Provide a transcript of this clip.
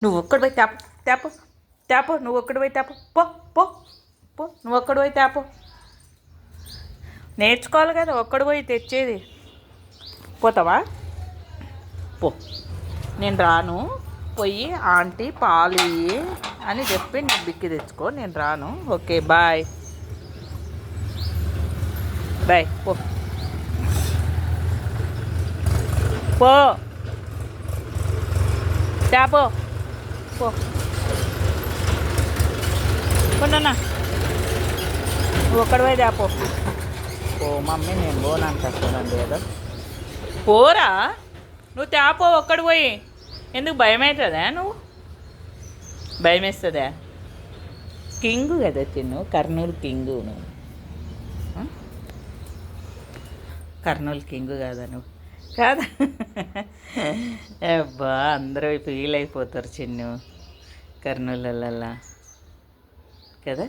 నువ్వు ఒక్కడు పోయి తేప తేప తేప నువ్వు ఒక్కడు పోయి తేప పో పో పో నువ్వు ఒక్కడు పోయి తేప నేర్చుకోవాలి కదా ఒక్కడు పోయి తెచ్చేది పోతావా పో నేను రాను పోయి ఆంటీ పాలు ఇయ్యి అని చెప్పి నేను బిక్కి తెచ్చుకో నేను రాను ఓకే బాయ్ బాయ్ పో పో తేపో పో పోనా నువ్వు ఒక్కడి పోయి తేపో ఓ మమ్మీ నేను పోనాను చూడండి ఏదో పోరా నువ్వు తేపో ఒక్కడి పోయి ఎందుకు భయం అవుతుందా నువ్వు భయం వేస్తుందా కింగు కదా చిన్ను కర్నూలు కింగు నువ్వు కర్నూలు కింగు కాదా నువ్వు కాదా అబ్బా అందరూ ఫీల్ అయిపోతారు చిన్ను కర్నూలల్లా కదా